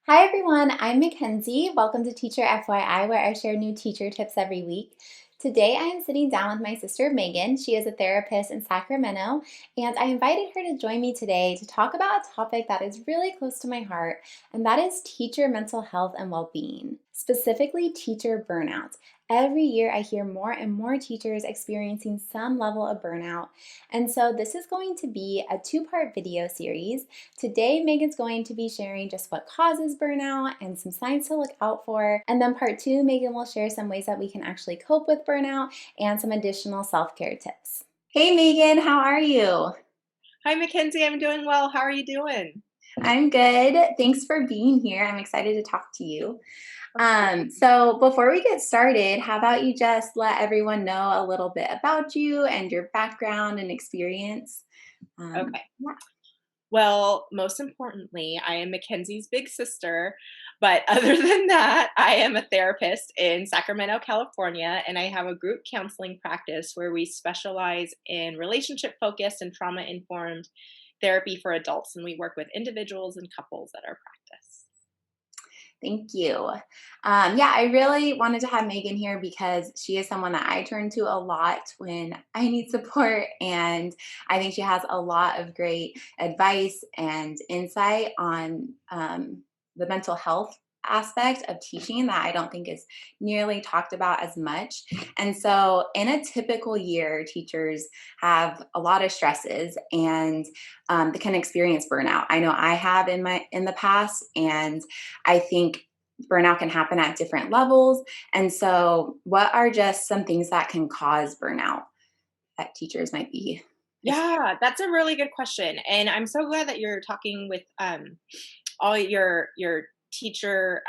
Hi everyone, I'm Mackenzie. Welcome to Teacher FYI, where I share new teacher tips every week. Today I am sitting down with my sister Megan. She is a therapist in Sacramento, and I invited her to join me today to talk about a topic that is really close to my heart, and that is teacher mental health and well-being, specifically teacher burnout. Every year I hear more and more teachers experiencing some level of burnout, and so this is going to be a two-part video series. Today, Megan's going to be sharing just what causes burnout and some signs to look out for. And then part two, Megan will share some ways that we can actually cope with burnout and some additional self-care tips. Hey Megan, how are you? Hi, Mackenzie. I'm doing well. How are you doing? I'm good. Thanks for being here. I'm excited to talk to you. So before we get started, how about you just let everyone know a little bit about you and your background and experience? Okay. Yeah. Well, most importantly, I am Mackenzie's big sister. But other than that, I am a therapist in Sacramento, California, and I have a group counseling practice where we specialize in relationship focused and trauma informed therapy for adults. And we work with individuals and couples at our practice. Thank you. Yeah, I really wanted to have Megan here because she is someone that I turn to a lot when I need support. And I think she has a lot of great advice and insight on the mental health aspect of teaching that I don't think is nearly talked about as much. And so, in a typical year, teachers have a lot of stresses and they can experience burnout. I know I have in the past, and I think burnout can happen at different levels. And so, what are just some things that can cause burnout that teachers might be experiencing? Yeah, that's a really good question. And I'm so glad that you're talking with all your teacher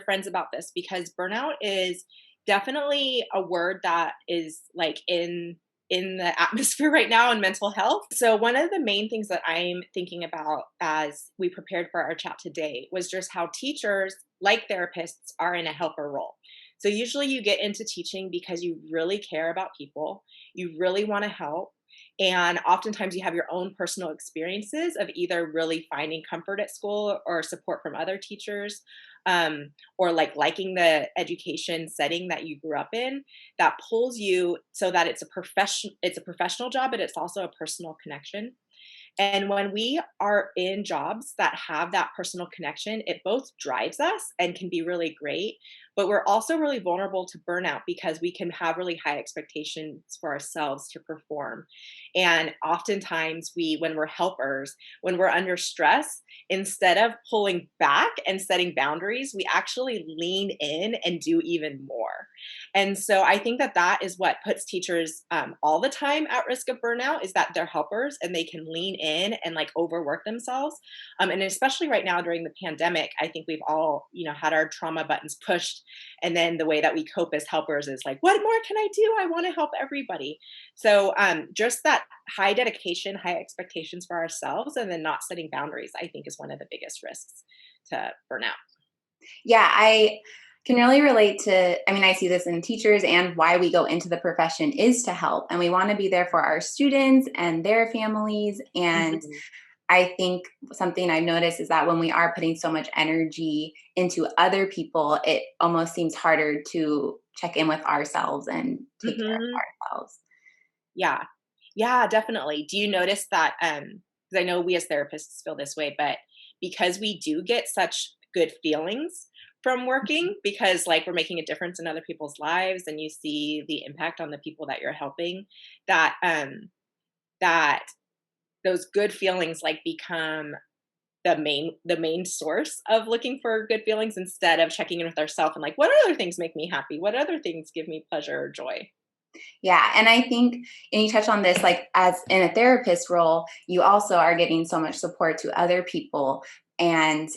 friends about this because burnout is definitely a word that is like in the atmosphere right now in mental health. So one of the main things that I'm thinking about as we prepared for our chat today was just how teachers, like therapists, are in a helper role. So usually you get into teaching because you really care about people, you really want to help, and oftentimes you have your own personal experiences of either really finding comfort at school or support from other teachers, or like liking the education setting that you grew up in that pulls you so that it's a professional job, but it's also a personal connection. And when we are in jobs that have that personal connection, it both drives us and can be really great, but we're also really vulnerable to burnout because we can have really high expectations for ourselves to perform. And oftentimes, when we're helpers, when we're under stress, instead of pulling back and setting boundaries, we actually lean in and do even more. And so I think that that is what puts teachers all the time at risk of burnout is that they're helpers and they can lean in and like overwork themselves. And especially right now during the pandemic, I think we've all, had our trauma buttons pushed. And then the way that we cope as helpers is like, what more can I do? I want to help everybody. So just that high dedication, high expectations for ourselves, and then not setting boundaries, I think is one of the biggest risks to burnout. Yeah, I can really relate to, I mean, I see this in teachers, and why we go into the profession is to help. And we want to be there for our students and their families. And Mhm. I think something I've noticed is that when we are putting so much energy into other people, it almost seems harder to check in with ourselves and take care Mhm. of ourselves. Yeah. Yeah, definitely. Do you notice that, because I know we as therapists feel this way, but because we do get such good feelings from working because, like, we're making a difference in other people's lives and you see the impact on the people that you're helping, that those good feelings, like, become the main source of looking for good feelings instead of checking in with ourselves and, like, "What other things make me happy? What other things give me pleasure or joy?" Yeah, and I think, and you touch on this, like as in a therapist role, you also are getting so much support to other people, and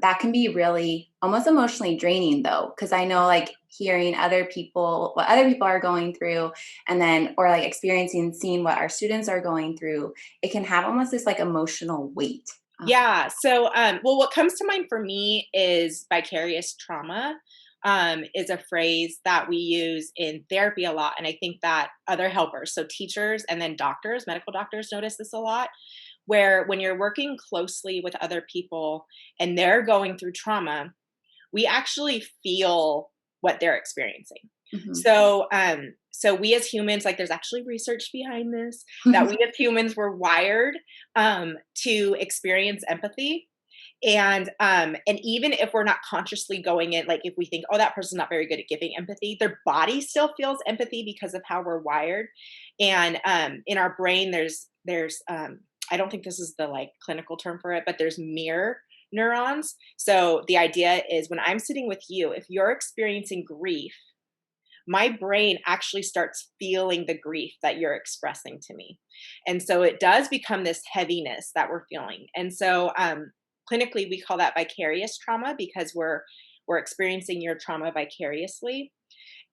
that can be really almost emotionally draining, though, because I know like hearing other people, what other people are going through, and then or like experiencing, seeing what our students are going through, it can have almost this like emotional weight. Yeah. So, well, what comes to mind for me is vicarious trauma, is a phrase that we use in therapy a lot. And I think that other helpers, so teachers and then doctors, medical doctors notice this a lot, where when you're working closely with other people and they're going through trauma, we actually feel what they're experiencing. Mhm. So we as humans, like there's actually research behind this, that we as humans were wired to experience empathy. And even if we're not consciously going in, like if we think, oh, that person's not very good at giving empathy, their body still feels empathy because of how we're wired. And in our brain, there's I don't think this is the like clinical term for it, but there's mirror neurons. So the idea is when I'm sitting with you, if you're experiencing grief, my brain actually starts feeling the grief that you're expressing to me. And so it does become this heaviness that we're feeling. And so clinically we call that vicarious trauma because we're experiencing your trauma vicariously.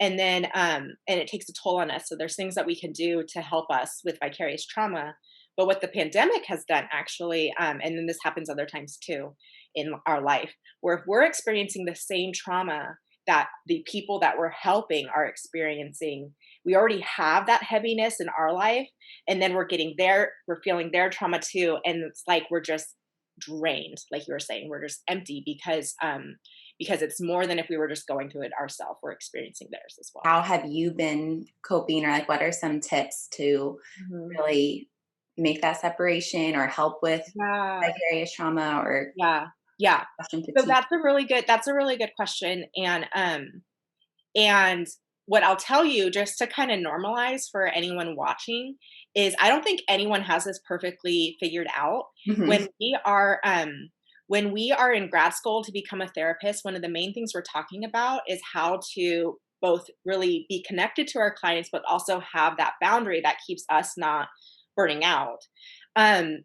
And then and it takes a toll on us. So there's things that we can do to help us with vicarious trauma. But what the pandemic has done actually, and then this happens other times too in our life, where if we're experiencing the same trauma that the people that we're helping are experiencing, we already have that heaviness in our life, and then we're feeling their trauma too, and it's like we're just drained, like you were saying, we're just empty because it's more than if we were just going through it ourselves. We're experiencing theirs as well. How have you been coping, or like what are some tips to Mhm. really make that separation or help with Yeah, vicarious trauma or yeah, yeah. question So fatigue? that's a really good question, and what I'll tell you, just to kind of normalize for anyone watching, is I don't think anyone has this perfectly figured out. Mhm. When we are when we are in grad school to become a therapist, one of the main things we're talking about is how to both really be connected to our clients, but also have that boundary that keeps us not burning out. And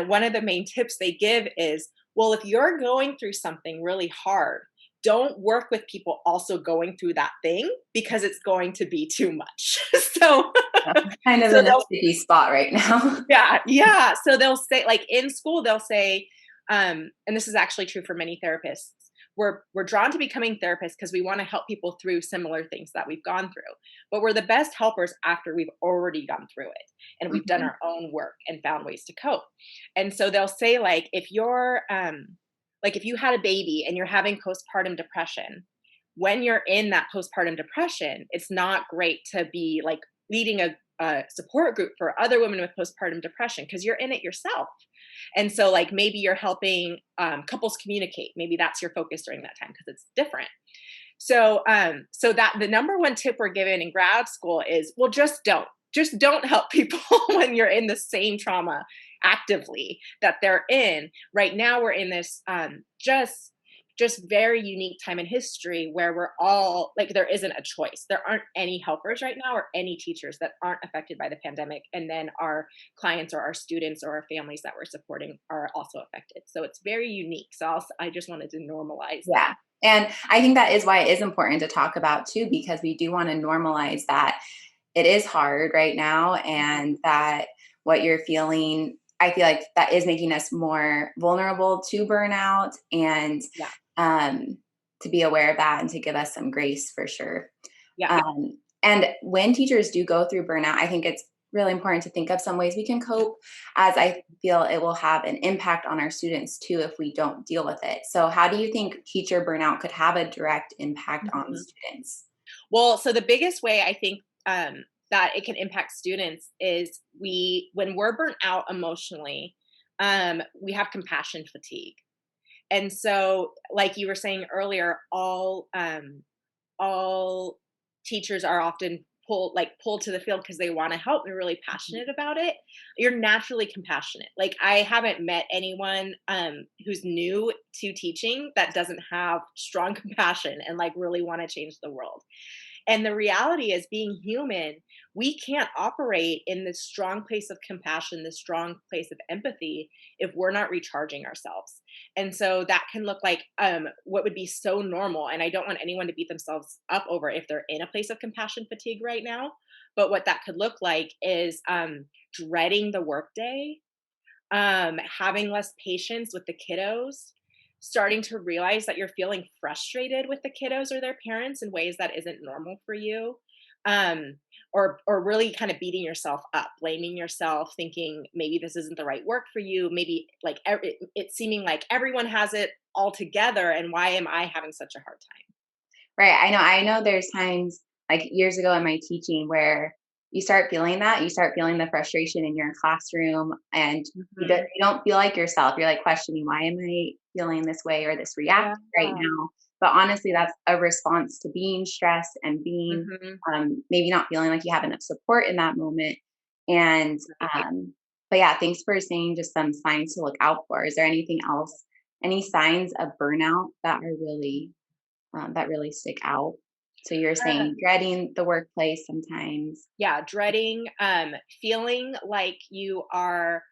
one of the main tips they give is, well, if you're going through something really hard, don't work with people also going through that thing because it's going to be too much. so Yeah, kind of so in a they'll sticky spot right now. yeah, yeah. So they'll say, like in school, they'll say, and this is actually true for many therapists. We're drawn to becoming therapists because we want to help people through similar things that we've gone through. But we're the best helpers after we've already gone through it and we've done Mhm. our own work and found ways to cope. And so they'll say, like if you had a baby and you're having postpartum depression, when you're in that postpartum depression, it's not great to be like leading a support group for other women with postpartum depression because you're in it yourself. And so, like, maybe you're helping couples communicate. Maybe that's your focus during that time because it's different. So that the number one tip we're given in grad school is, well, just don't help people when you're in the same trauma actively that they're in. Right now, we're in this just very unique time in history where we're all like there isn't a choice. There aren't any helpers right now or any teachers that aren't affected by the pandemic, and then our clients or our students or our families that we're supporting are also affected. So it's very unique. I just wanted to normalize that. Yeah. And I think that is why it is important to talk about too, because we do want to normalize that it is hard right now and that what you're feeling, I feel like that is making us more vulnerable to burnout and Yeah. um, to be aware of that and to give us some grace for sure. Yeah. And when teachers do go through burnout, I think it's really important to think of some ways we can cope, as I feel it will have an impact on our students too if we don't deal with it. So, how do you think teacher burnout could have a direct impact on Mhm. students? Well, so the biggest way I think that it can impact students is when we're burnt out emotionally, we have compassion fatigue. And so, like you were saying earlier, all teachers are often pulled to the field because they want to help. They're really Mhm. passionate about it. You're naturally compassionate. Like I haven't met anyone who's new to teaching that doesn't have strong compassion and like really want to change the world. And the reality is, being human, we can't operate in this strong place of compassion, this strong place of empathy, if we're not recharging ourselves. And so that can look like what would be so normal. And I don't want anyone to beat themselves up over if they're in a place of compassion fatigue right now. But what that could look like is dreading the workday, having less patience with the kiddos, starting to realize that you're feeling frustrated with the kiddos or their parents in ways that isn't normal for you. Um, or really kind of beating yourself up, blaming yourself, thinking maybe this isn't the right work for you, maybe like it seeming like everyone has it all together, and why am I having such a hard time? Right. I know there's times like years ago in my teaching where you start feeling that, you start feeling the frustration in your classroom and Mhm. you don't feel like yourself. You're like questioning, why am I feeling this way or this Yeah. react right now? But honestly, that's a response to being stressed and being Mhm. maybe not feeling like you have enough support in that moment. And, Right. but yeah, thanks for saying just some signs to look out for. Is there anything else, any signs of burnout that really stick out? So you're saying dreading the workplace sometimes. Yeah, dreading, feeling like your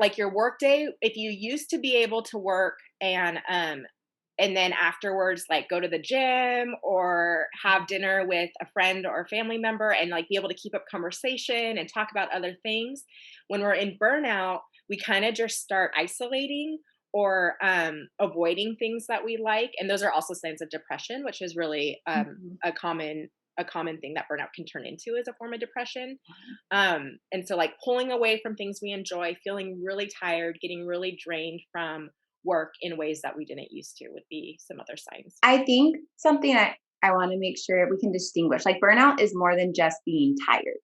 like your work day, if you used to be able to work and then afterwards like go to the gym or have dinner with a friend or a family member and like be able to keep up conversation and talk about other things, when we're in burnout, we kind of just start isolating or avoiding things that we like, and those are also signs of depression, which is really Mhm. a common thing that burnout can turn into as a form of depression. And so, like, pulling away from things we enjoy, feeling really tired, getting really drained from work in ways that we didn't used to would be some other signs. I think something I want to make sure we can distinguish, like burnout is more than just being tired.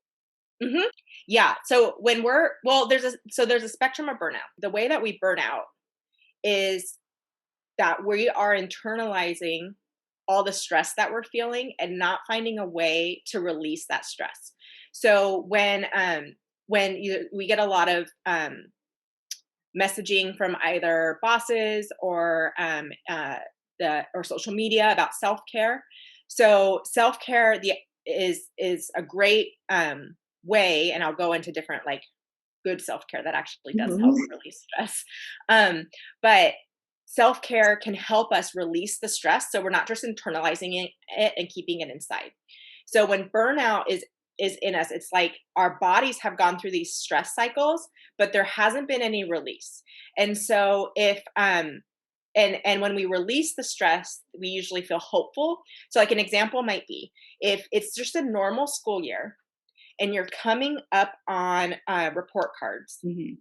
Hmm. Yeah. So when we're well, there's a spectrum of burnout. The way that we burn out is that we are internalizing all the stress that we're feeling and not finding a way to release that stress. So we get a lot of messaging from either bosses or or social media about self care. So self care the is a great way, and I'll go into different like good self care that actually does help Mhm. release stress. Um, but self care can help us release the stress, so we're not just internalizing it and keeping it inside. So when burnout is in us, it's like our bodies have gone through these stress cycles, but there hasn't been any release. And so if and when we release the stress, we usually feel hopeful. So like an example might be if it's just a normal school year and you're coming up on report cards, Mhm.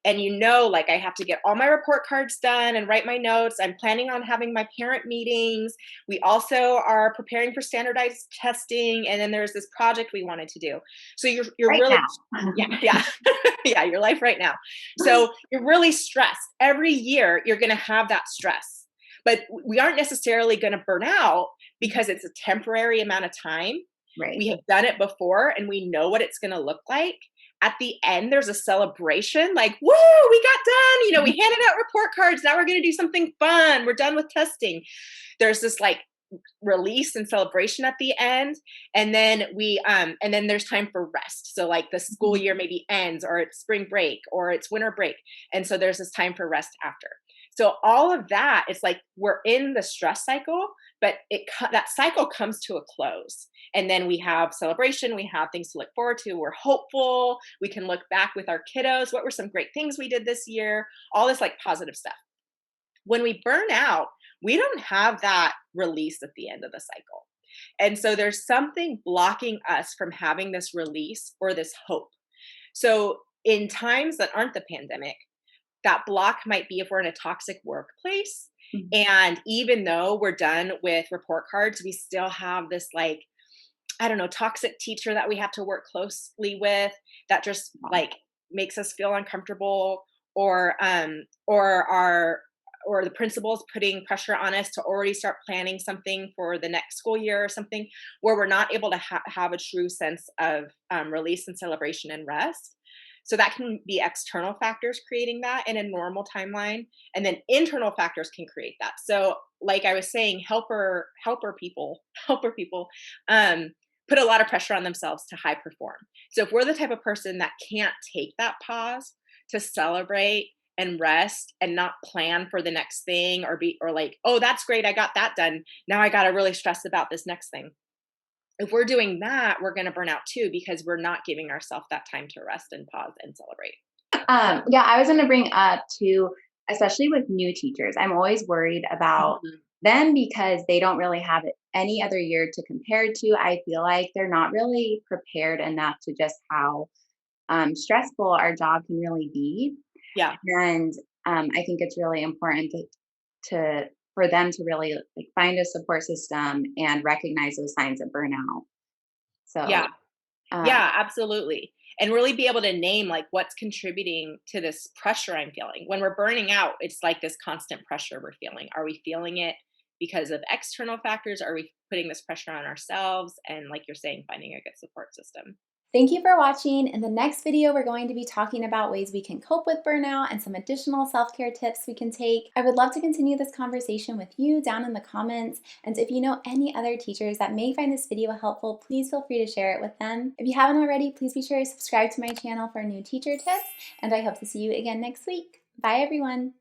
and like I have to get all my report cards done and write my notes. I'm planning on having my parent meetings. We also are preparing for standardized testing, and then there's this project we wanted to do. So you're Right really, now. yeah, yeah. Yeah, your life right now. So you're really stressed. Every year you're going to have that stress. But we aren't necessarily going to burn out because it's a temporary amount of time. Right. We have done it before and we know what it's going to look like. At the end, there's a celebration like, woo, we got done. We handed out report cards. Now we're going to do something fun. We're done with testing. There's this like release and celebration at the end, and then there's time for rest. So like the school Mhm. year maybe ends, or it's spring break, or it's winter break, and so there's this time for rest after. So all of that, it's like we're in the stress cycle, but that cycle comes to a close, and then we have celebration, we have things to look forward to, we're hopeful, we can look back with our kiddos, what were some great things we did this year, all this like positive stuff. When we burn out, we don't have that release at the end of the cycle. And so there's something blocking us from having this release or this hope. So in times that aren't the pandemic, that block might be if we're in a toxic workplace. Mhm. And even though we're done with report cards, we still have this like, I don't know, toxic teacher that we have to work closely with that just like makes us feel uncomfortable, or the principal's putting pressure on us to already start planning something for the next school year or something, where we're not able to have a true sense of release and celebration and rest. So that can be external factors creating that in a normal timeline, and then internal factors can create that. So like I was saying, helper people helper people um put a lot of pressure on themselves to high perform. So if we're the type of person that can't take that pause to celebrate and rest and not plan for the next thing, or like, oh, that's great, I got that done, now I got to really stress about this next thing. If we're doing that, we're going to burn out too, because we're not giving ourselves that time to rest and pause and celebrate. Yeah, I was going to bring up too, especially with new teachers. I'm always worried about Mhm. them because they don't really have it any other year to compare to. I feel like they're not really prepared enough to just how stressful our job can really be. Yeah. And I think it's really important to for them to really like find a support system and recognize those signs of burnout. So Yeah. uh, Yeah, absolutely. And really be able to name like what's contributing to this pressure I'm feeling. When we're burning out, it's like this constant pressure we're feeling. Are we feeling it because of external factors? Are we putting this pressure on ourselves? And like you're saying, finding a good support system. thank you for watching. In the next video, we're going to be talking about ways we can cope with burnout and some additional self-care tips we can take. I would love to continue this conversation with you down in the comments. And if you know any other teachers that may find this video helpful, please feel free to share it with them. If you haven't already, please be sure to subscribe to my channel for new teacher tips. And I hope to see you again next week. Bye, everyone.